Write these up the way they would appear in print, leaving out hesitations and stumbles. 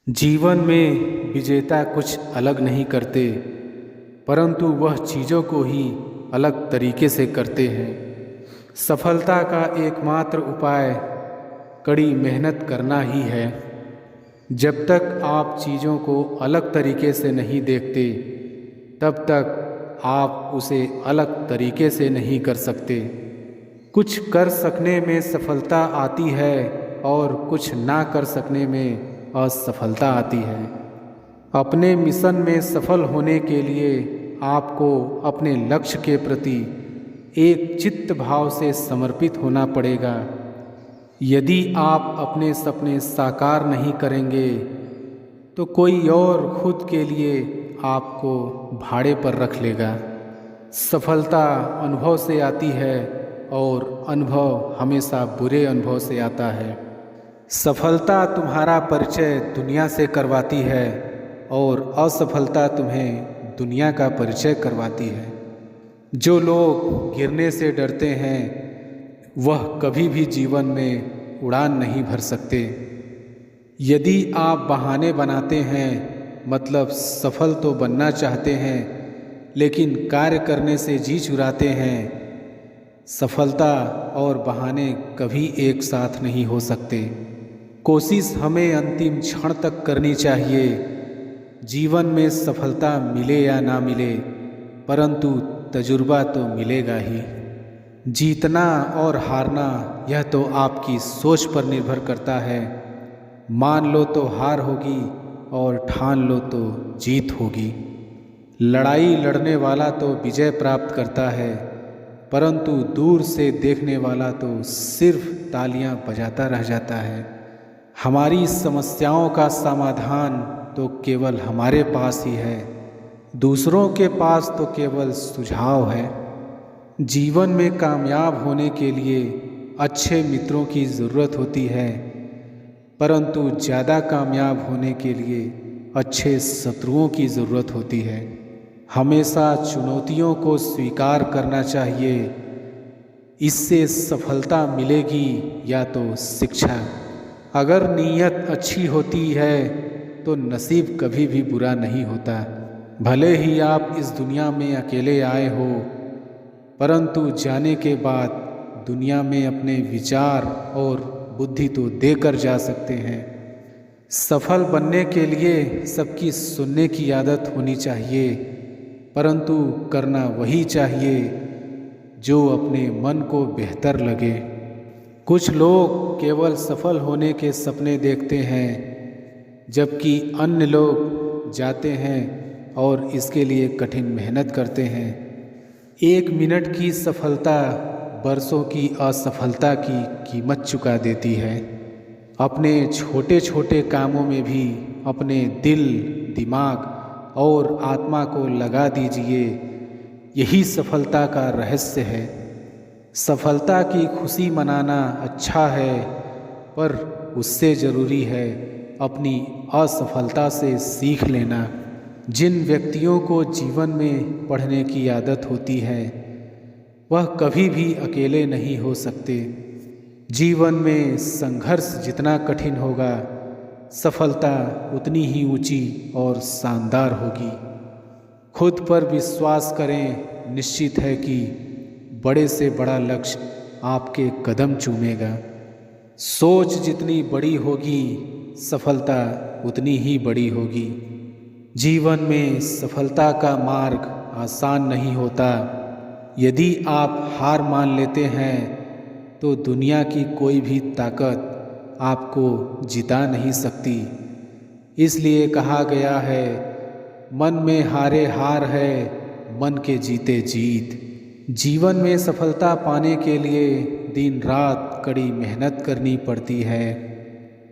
जीवन में विजेता कुछ अलग नहीं करते, परंतु वह चीज़ों को ही अलग तरीके से करते हैं। सफलता का एकमात्र उपाय कड़ी मेहनत करना ही है। जब तक आप चीज़ों को अलग तरीके से नहीं देखते, तब तक आप उसे अलग तरीके से नहीं कर सकते। कुछ कर सकने में सफलता आती है और कुछ ना कर सकने में असफलता आती है। अपने मिशन में सफल होने के लिए आपको अपने लक्ष्य के प्रति एक चित्त भाव से समर्पित होना पड़ेगा। यदि आप अपने सपने साकार नहीं करेंगे तो कोई और खुद के लिए आपको भाड़े पर रख लेगा। सफलता अनुभव से आती है और अनुभव हमेशा बुरे अनुभव से आता है। सफलता तुम्हारा परिचय दुनिया से करवाती है और असफलता तुम्हें दुनिया का परिचय करवाती है। जो लोग गिरने से डरते हैं वह कभी भी जीवन में उड़ान नहीं भर सकते। यदि आप बहाने बनाते हैं, मतलब सफल तो बनना चाहते हैं लेकिन कार्य करने से जी चुराते हैं, सफलता और बहाने कभी एक साथ नहीं हो सकते। कोशिश हमें अंतिम क्षण तक करनी चाहिए। जीवन में सफलता मिले या ना मिले, परंतु तजुर्बा तो मिलेगा ही। जीतना और हारना यह तो आपकी सोच पर निर्भर करता है। मान लो तो हार होगी और ठान लो तो जीत होगी। लड़ाई लड़ने वाला तो विजय प्राप्त करता है, परंतु दूर से देखने वाला तो सिर्फ तालियां बजाता रह जाता है। हमारी समस्याओं का समाधान तो केवल हमारे पास ही है, दूसरों के पास तो केवल सुझाव है। जीवन में कामयाब होने के लिए अच्छे मित्रों की ज़रूरत होती है, परंतु ज़्यादा कामयाब होने के लिए अच्छे शत्रुओं की ज़रूरत होती है। हमेशा चुनौतियों को स्वीकार करना चाहिए, इससे सफलता मिलेगी या तो शिक्षा। अगर नीयत अच्छी होती है तो नसीब कभी भी बुरा नहीं होता। भले ही आप इस दुनिया में अकेले आए हो, परंतु जाने के बाद दुनिया में अपने विचार और बुद्धि तो देकर जा सकते हैं। सफल बनने के लिए सबकी सुनने की आदत होनी चाहिए, परंतु करना वही चाहिए जो अपने मन को बेहतर लगे। कुछ लोग केवल सफल होने के सपने देखते हैं, जबकि अन्य लोग जाते हैं और इसके लिए कठिन मेहनत करते हैं। 1 मिनट की सफलता बरसों की असफलता की कीमत चुका देती है। अपने छोटे छोटे कामों में भी अपने दिल, दिमाग और आत्मा को लगा दीजिए, यही सफलता का रहस्य है। सफलता की खुशी मनाना अच्छा है, पर उससे ज़रूरी है अपनी असफलता से सीख लेना। जिन व्यक्तियों को जीवन में पढ़ने की आदत होती है वह कभी भी अकेले नहीं हो सकते। जीवन में संघर्ष जितना कठिन होगा, सफलता उतनी ही ऊंची और शानदार होगी। खुद पर विश्वास करें, निश्चित है कि बड़े से बड़ा लक्ष्य आपके कदम चूमेगा। सोच जितनी बड़ी होगी, सफलता उतनी ही बड़ी होगी। जीवन में सफलता का मार्ग आसान नहीं होता। यदि आप हार मान लेते हैं तो दुनिया की कोई भी ताकत आपको जिता नहीं सकती। इसलिए कहा गया है, मन में हारे हार है, मन के जीते जीत। जीवन में सफलता पाने के लिए दिन रात कड़ी मेहनत करनी पड़ती है।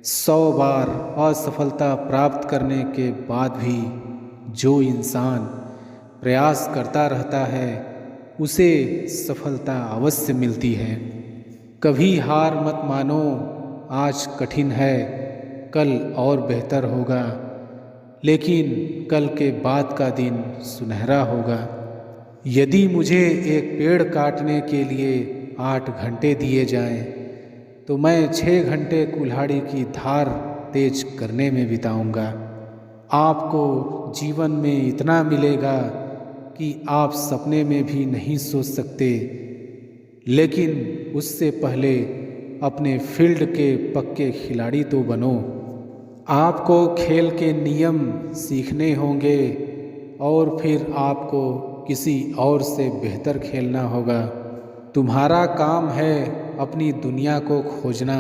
100 बार असफलता प्राप्त करने के बाद भी जो इंसान प्रयास करता रहता है उसे सफलता अवश्य मिलती है। कभी हार मत मानो। आज कठिन है, कल और बेहतर होगा, लेकिन कल के बाद का दिन सुनहरा होगा। यदि मुझे एक पेड़ काटने के लिए 8 घंटे दिए जाएं, तो मैं 6 घंटे कुल्हाड़ी की धार तेज करने में बिताऊंगा। आपको जीवन में इतना मिलेगा कि आप सपने में भी नहीं सोच सकते, लेकिन उससे पहले अपने फील्ड के पक्के खिलाड़ी तो बनो। आपको खेल के नियम सीखने होंगे और फिर आपको किसी और से बेहतर खेलना होगा। तुम्हारा काम है अपनी दुनिया को खोजना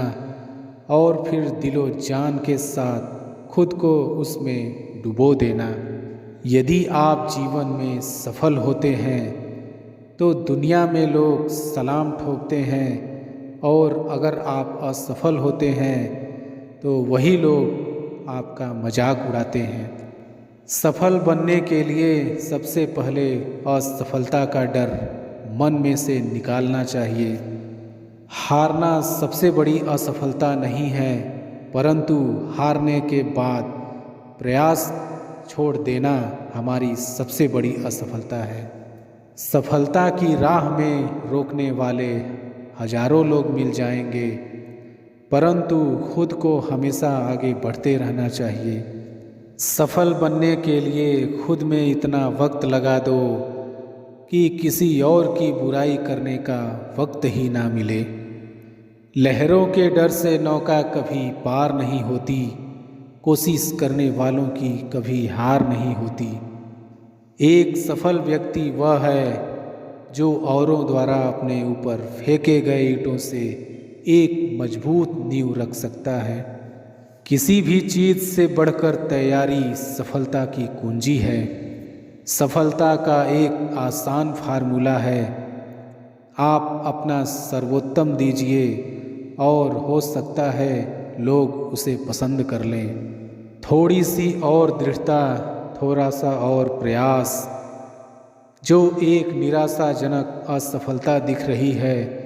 और फिर दिलो जान के साथ खुद को उसमें डुबो देना। यदि आप जीवन में सफल होते हैं तो दुनिया में लोग सलाम ठोकते हैं, और अगर आप असफल होते हैं तो वही लोग आपका मजाक उड़ाते हैं। सफल बनने के लिए सबसे पहले असफलता का डर मन में से निकालना चाहिए। हारना सबसे बड़ी असफलता नहीं है, परंतु हारने के बाद प्रयास छोड़ देना हमारी सबसे बड़ी असफलता है। सफलता की राह में रोकने वाले हजारों लोग मिल जाएंगे, परंतु खुद को हमेशा आगे बढ़ते रहना चाहिए। सफल बनने के लिए खुद में इतना वक्त लगा दो कि किसी और की बुराई करने का वक्त ही ना मिले। लहरों के डर से नौका कभी पार नहीं होती, कोशिश करने वालों की कभी हार नहीं होती। एक सफल व्यक्ति वह है जो औरों द्वारा अपने ऊपर फेंके गए ईंटों से एक मजबूत नींव रख सकता है। किसी भी चीज़ से बढ़कर तैयारी सफलता की कुंजी है। सफलता का एक आसान फार्मूला है, आप अपना सर्वोत्तम दीजिए और हो सकता है लोग उसे पसंद कर लें। थोड़ी सी और दृढ़ता, थोड़ा सा और प्रयास, जो एक निराशाजनक असफलता दिख रही है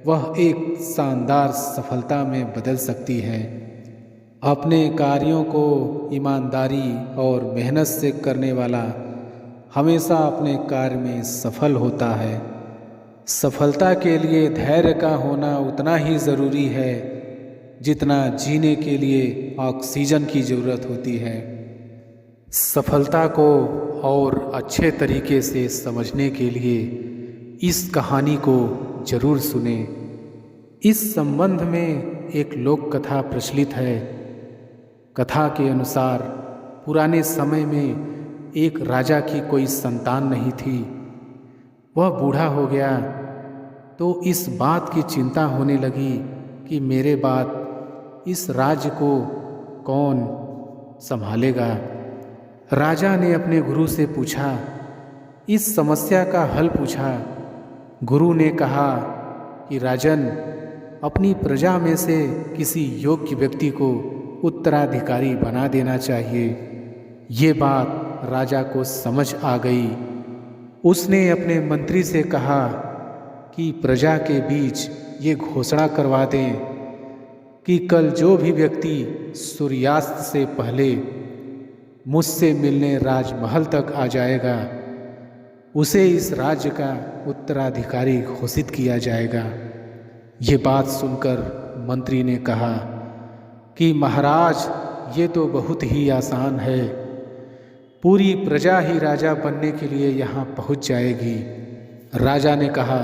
वह एक शानदार सफलता में बदल सकती है। अपने कार्यों को ईमानदारी और मेहनत से करने वाला हमेशा अपने कार्य में सफल होता है। सफलता के लिए धैर्य का होना उतना ही ज़रूरी है जितना जीने के लिए ऑक्सीजन की ज़रूरत होती है। सफलता को और अच्छे तरीके से समझने के लिए इस कहानी को जरूर सुने। इस संबंध में एक लोक कथा प्रचलित है। कथा के अनुसार पुराने समय में एक राजा की कोई संतान नहीं थी। वह बूढ़ा हो गया तो इस बात की चिंता होने लगी कि मेरे बाद इस राज्य को कौन संभालेगा। राजा ने अपने गुरु से पूछा, इस समस्या का हल पूछा। गुरु ने कहा कि राजन, अपनी प्रजा में से किसी योग्य व्यक्ति को उत्तराधिकारी बना देना चाहिए। ये बात राजा को समझ आ गई। उसने अपने मंत्री से कहा कि प्रजा के बीच ये घोषणा करवा दें कि कल जो भी व्यक्ति सूर्यास्त से पहले मुझसे मिलने राजमहल तक आ जाएगा उसे इस राज्य का उत्तराधिकारी घोषित किया जाएगा। ये बात सुनकर मंत्री ने कहा कि महाराज, ये तो बहुत ही आसान है। पूरी प्रजा ही राजा बनने के लिए यहाँ पहुँच जाएगी। राजा ने कहा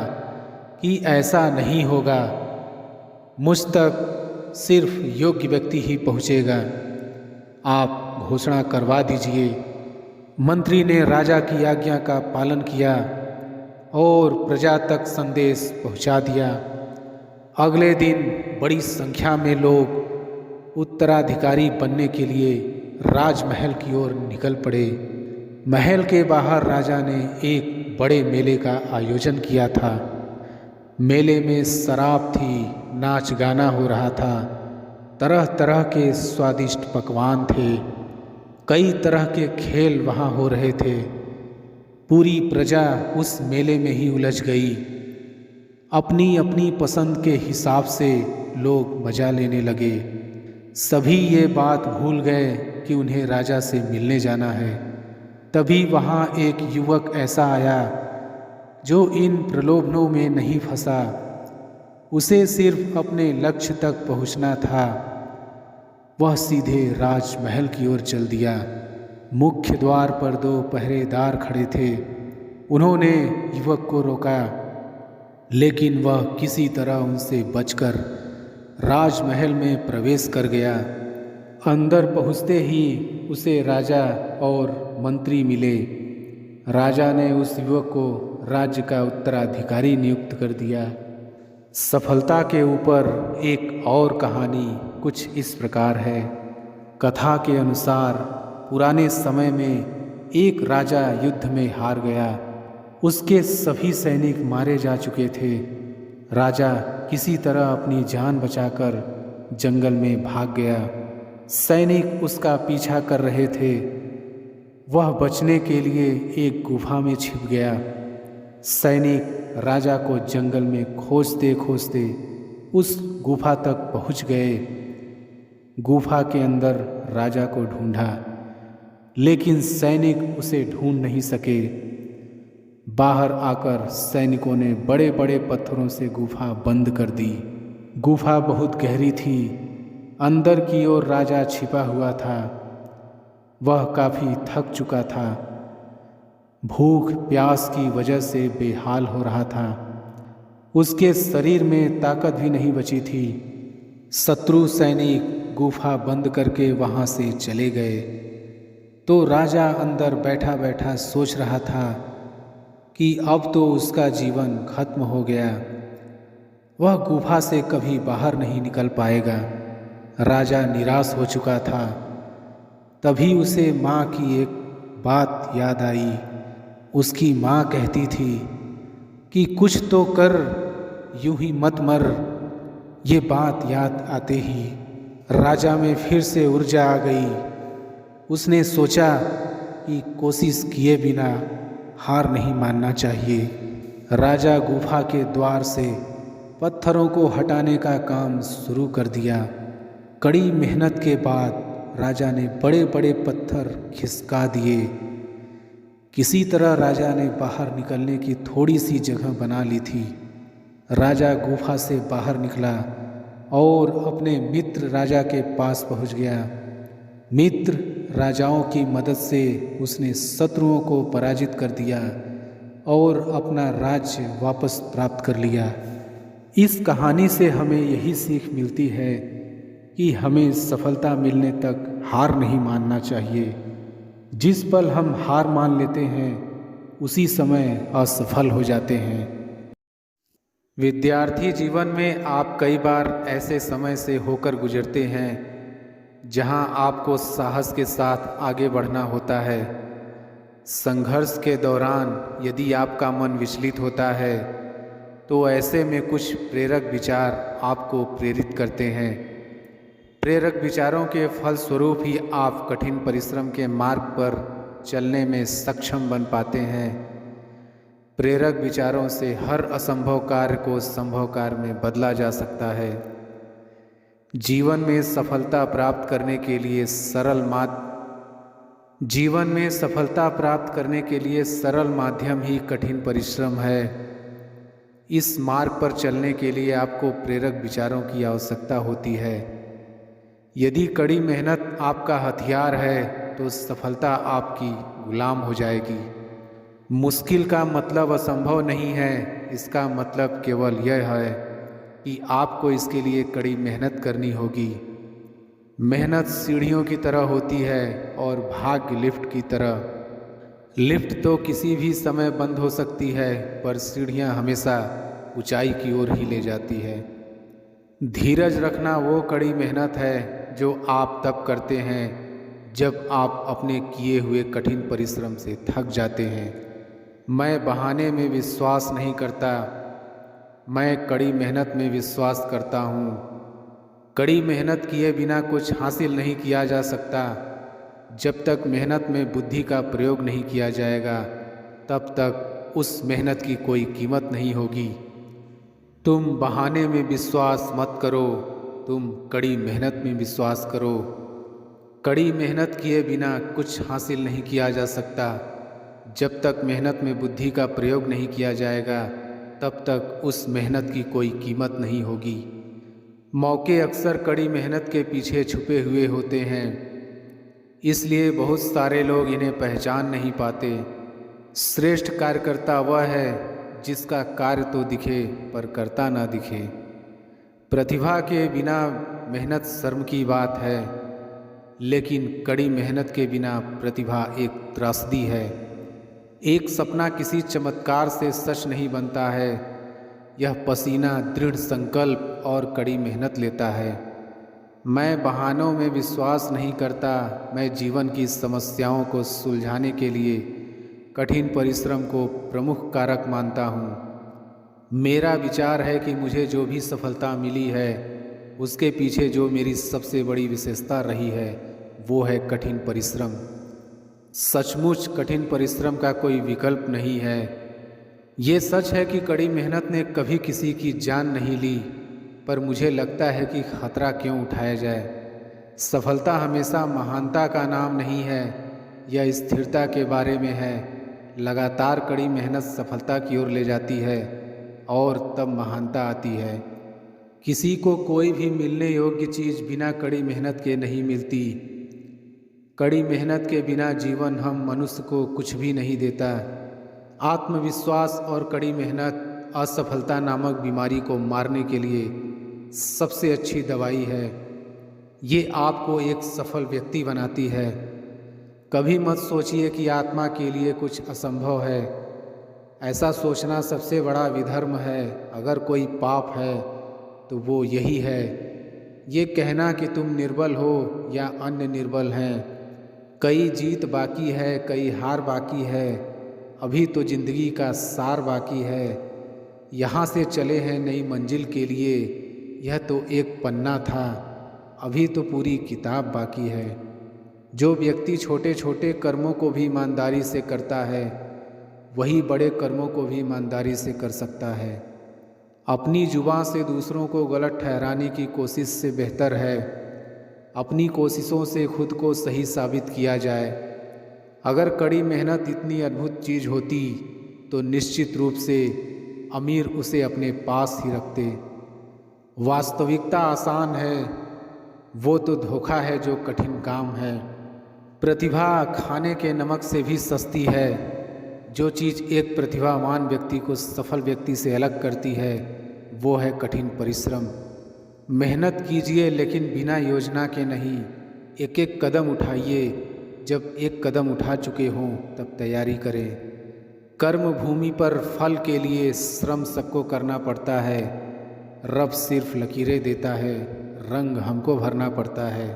कि ऐसा नहीं होगा, मुझ तक सिर्फ योग्य व्यक्ति ही पहुँचेगा। आप घोषणा करवा दीजिए। मंत्री ने राजा की आज्ञा का पालन किया और प्रजा तक संदेश पहुंचा दिया। अगले दिन बड़ी संख्या में लोग उत्तराधिकारी बनने के लिए राजमहल की ओर निकल पड़े। महल के बाहर राजा ने एक बड़े मेले का आयोजन किया था। मेले में शराब थी, नाच गाना हो रहा था, तरह तरह के स्वादिष्ट पकवान थे, कई तरह के खेल वहाँ हो रहे थे। पूरी प्रजा उस मेले में ही उलझ गई। अपनी अपनी पसंद के हिसाब से लोग मजा लेने लगे। सभी ये बात भूल गए कि उन्हें राजा से मिलने जाना है। तभी वहाँ एक युवक ऐसा आया जो इन प्रलोभनों में नहीं फंसा। उसे सिर्फ अपने लक्ष्य तक पहुँचना था। वह सीधे राजमहल की ओर चल दिया। मुख्य द्वार पर 2 पहरेदार खड़े थे। उन्होंने युवक को रोका, लेकिन वह किसी तरह उनसे बचकर राजमहल में प्रवेश कर गया। अंदर पहुँचते ही उसे राजा और मंत्री मिले। राजा ने उस युवक को राज्य का उत्तराधिकारी नियुक्त कर दिया। सफलता के ऊपर एक और कहानी कुछ इस प्रकार है। कथा के अनुसार पुराने समय में एक राजा युद्ध में हार गया। उसके सभी सैनिक मारे जा चुके थे। राजा किसी तरह अपनी जान बचाकर जंगल में भाग गया। सैनिक उसका पीछा कर रहे थे। वह बचने के लिए एक गुफा में छिप गया। सैनिक राजा को जंगल में खोजते खोजते उस गुफा तक पहुंच गए। गुफा के अंदर राजा को ढूंढा, लेकिन सैनिक उसे ढूंढ नहीं सके। बाहर आकर सैनिकों ने बड़े बड़े पत्थरों से गुफा बंद कर दी। गुफा बहुत गहरी थी। अंदर की ओर राजा छिपा हुआ था। वह काफ़ी थक चुका था। भूख प्यास की वजह से बेहाल हो रहा था। उसके शरीर में ताकत भी नहीं बची थी। शत्रु सैनिक गुफा बंद करके वहाँ से चले गए। तो राजा अंदर बैठा बैठा सोच रहा था कि अब तो उसका जीवन खत्म हो गया। वह गुफा से कभी बाहर नहीं निकल पाएगा। राजा निराश हो चुका था। तभी उसे माँ की एक बात याद आई। उसकी माँ कहती थी कि कुछ तो कर, यूं ही मत मर। ये बात याद आते ही राजा में फिर से ऊर्जा आ गई। उसने सोचा कि कोशिश किए बिना हार नहीं मानना चाहिए। राजा गुफा के द्वार से पत्थरों को हटाने का काम शुरू कर दिया। कड़ी मेहनत के बाद राजा ने बड़े बड़े पत्थर खिसका दिए। किसी तरह राजा ने बाहर निकलने की थोड़ी सी जगह बना ली थी। राजा गुफा से बाहर निकला और अपने मित्र राजा के पास पहुंच गया। मित्र राजाओं की मदद से उसने शत्रुओं को पराजित कर दिया और अपना राज्य वापस प्राप्त कर लिया। इस कहानी से हमें यही सीख मिलती है कि हमें सफलता मिलने तक हार नहीं मानना चाहिए। जिस पल हम हार मान लेते हैं उसी समय असफल हो जाते हैं। विद्यार्थी जीवन में आप कई बार ऐसे समय से होकर गुजरते हैं जहां आपको साहस के साथ आगे बढ़ना होता है। संघर्ष के दौरान यदि आपका मन विचलित होता है तो ऐसे में कुछ प्रेरक विचार आपको प्रेरित करते हैं। प्रेरक विचारों के फलस्वरूप ही आप कठिन परिश्रम के मार्ग पर चलने में सक्षम बन पाते हैं। प्रेरक विचारों से हर असंभव कार्य को संभव कार्य में बदला जा सकता है। जीवन में सफलता प्राप्त करने के लिए सरल माध्यम ही कठिन परिश्रम है। इस मार्ग पर चलने के लिए आपको प्रेरक विचारों की आवश्यकता होती है। यदि कड़ी मेहनत आपका हथियार है तो सफलता आपकी गुलाम हो जाएगी। मुश्किल का मतलब असंभव नहीं है, इसका मतलब केवल यह है कि आपको इसके लिए कड़ी मेहनत करनी होगी। मेहनत सीढ़ियों की तरह होती है और भाग्य लिफ्ट की तरह। लिफ्ट तो किसी भी समय बंद हो सकती है, पर सीढ़ियां हमेशा ऊंचाई की ओर ही ले जाती है। धीरज रखना वो कड़ी मेहनत है जो आप तब करते हैं जब आप अपने किए हुए कठिन परिश्रम से थक जाते हैं। मैं बहाने में विश्वास नहीं करता, मैं कड़ी मेहनत में विश्वास करता हूँ। कड़ी मेहनत किए बिना कुछ हासिल नहीं किया जा सकता। जब तक मेहनत में बुद्धि का प्रयोग नहीं किया जाएगा तब तक उस मेहनत की कोई कीमत नहीं होगी। तुम बहाने में विश्वास मत करो, तुम कड़ी मेहनत में विश्वास करो। कड़ी मेहनत किए बिना कुछ हासिल नहीं किया जा सकता। जब तक मेहनत में बुद्धि का प्रयोग नहीं किया जाएगा तब तक उस मेहनत की कोई कीमत नहीं होगी। मौके अक्सर कड़ी मेहनत के पीछे छुपे हुए होते हैं, इसलिए बहुत सारे लोग इन्हें पहचान नहीं पाते। श्रेष्ठ कार्यकर्ता वह है जिसका कार्य तो दिखे पर करता ना दिखे। प्रतिभा के बिना मेहनत शर्म की बात है, लेकिन कड़ी मेहनत के बिना प्रतिभा एक त्रासदी है। एक सपना किसी चमत्कार से सच नहीं बनता है, यह पसीना, दृढ़ संकल्प और कड़ी मेहनत लेता है। मैं बहानों में विश्वास नहीं करता, मैं जीवन की समस्याओं को सुलझाने के लिए कठिन परिश्रम को प्रमुख कारक मानता हूँ। मेरा विचार है कि मुझे जो भी सफलता मिली है उसके पीछे जो मेरी सबसे बड़ी विशेषता रही है वो है कठिन परिश्रम। सचमुच कठिन परिश्रम का कोई विकल्प नहीं है। ये सच है कि कड़ी मेहनत ने कभी किसी की जान नहीं ली, पर मुझे लगता है कि खतरा क्यों उठाया जाए। सफलता हमेशा महानता का नाम नहीं है, यह स्थिरता के बारे में है। लगातार कड़ी मेहनत सफलता की ओर ले जाती है और तब महानता आती है। किसी को कोई भी मिलने योग्य चीज़ बिना कड़ी मेहनत के नहीं मिलती। कड़ी मेहनत के बिना जीवन हम मनुष्य को कुछ भी नहीं देता। आत्मविश्वास और कड़ी मेहनत असफलता नामक बीमारी को मारने के लिए सबसे अच्छी दवाई है। ये आपको एक सफल व्यक्ति बनाती है। कभी मत सोचिए कि आत्मा के लिए कुछ असंभव है। ऐसा सोचना सबसे बड़ा विधर्म है। अगर कोई पाप है तो वो यही है, ये कहना कि तुम निर्बल हो या अन्य निर्बल हैं। कई जीत बाकी है, कई हार बाकी है, अभी तो जिंदगी का सार बाकी है। यहाँ से चले हैं नई मंजिल के लिए, यह तो एक पन्ना था, अभी तो पूरी किताब बाकी है। जो व्यक्ति छोटे छोटे कर्मों को भी ईमानदारी से करता है वही बड़े कर्मों को भी ईमानदारी से कर सकता है। अपनी जुबान से दूसरों को गलत ठहराने की कोशिश से बेहतर है अपनी कोशिशों से खुद को सही साबित किया जाए। अगर कड़ी मेहनत इतनी अद्भुत चीज़ होती तो निश्चित रूप से अमीर उसे अपने पास ही रखते। वास्तविकता आसान है, वो तो धोखा है जो कठिन काम है। प्रतिभा खाने के नमक से भी सस्ती है। जो चीज़ एक प्रतिभावान व्यक्ति को सफल व्यक्ति से अलग करती है वो है कठिन परिश्रम। मेहनत कीजिए लेकिन बिना योजना के नहीं। एक एक कदम उठाइए, जब एक कदम उठा चुके हों तब तैयारी करें। कर्म भूमि पर फल के लिए श्रम सबको करना पड़ता है। रब सिर्फ लकीरें देता है, रंग हमको भरना पड़ता है।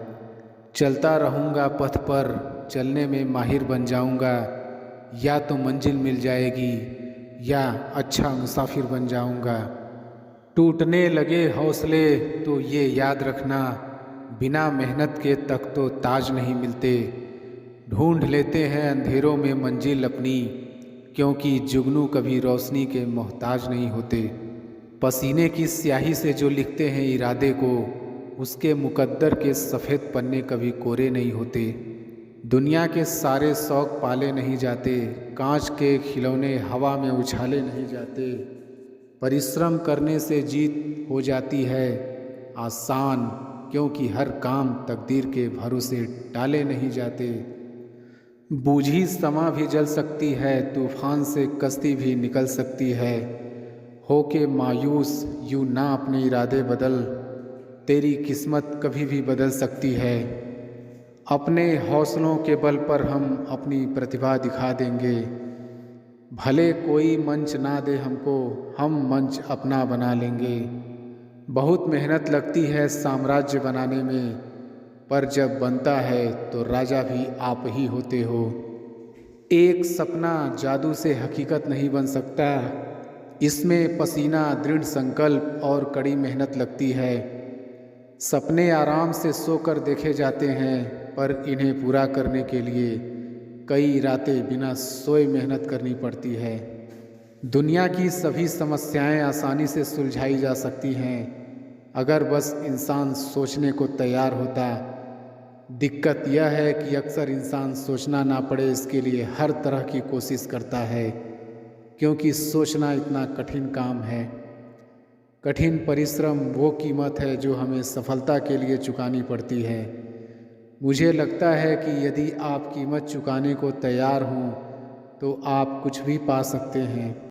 चलता रहूँगा पथ पर, चलने में माहिर बन जाऊँगा। या तो मंजिल मिल जाएगी या अच्छा मुसाफिर बन जाऊँगा। टूटने लगे हौसले तो ये याद रखना, बिना मेहनत के तक तो ताज नहीं मिलते। ढूंढ लेते हैं अंधेरों में मंजिल अपनी, क्योंकि जुगनू कभी रोशनी के मोहताज नहीं होते। पसीने की स्याही से जो लिखते हैं इरादे को, उसके मुकद्दर के सफ़ेद पन्ने कभी कोरे नहीं होते। दुनिया के सारे शौक पाले नहीं जाते, कांच के खिलौने हवा में उछाले नहीं जाते। परिश्रम करने से जीत हो जाती है आसान, क्योंकि हर काम तकदीर के भरोसे टाले नहीं जाते। बूझी समा भी जल सकती है, तूफान से कश्ती भी निकल सकती है। होके मायूस यूँ ना अपने इरादे बदल, तेरी किस्मत कभी भी बदल सकती है। अपने हौसलों के बल पर हम अपनी प्रतिभा दिखा देंगे। भले कोई मंच ना दे हमको, हम मंच अपना बना लेंगे। बहुत मेहनत लगती है साम्राज्य बनाने में, पर जब बनता है तो राजा भी आप ही होते हो। एक सपना जादू से हकीकत नहीं बन सकता, इसमें पसीना, दृढ़ संकल्प और कड़ी मेहनत लगती है। सपने आराम से सोकर देखे जाते हैं, पर इन्हें पूरा करने के लिए कई रातें बिना सोए मेहनत करनी पड़ती है। दुनिया की सभी समस्याएं आसानी से सुलझाई जा सकती हैं, अगर बस इंसान सोचने को तैयार होता। दिक्कत यह है कि अक्सर इंसान सोचना ना पड़े इसके लिए हर तरह की कोशिश करता है, क्योंकि सोचना इतना कठिन काम है। कठिन परिश्रम वो कीमत है जो हमें सफलता के लिए चुकानी पड़ती है। मुझे लगता है कि यदि आप कीमत चुकाने को तैयार हों तो आप कुछ भी पा सकते हैं।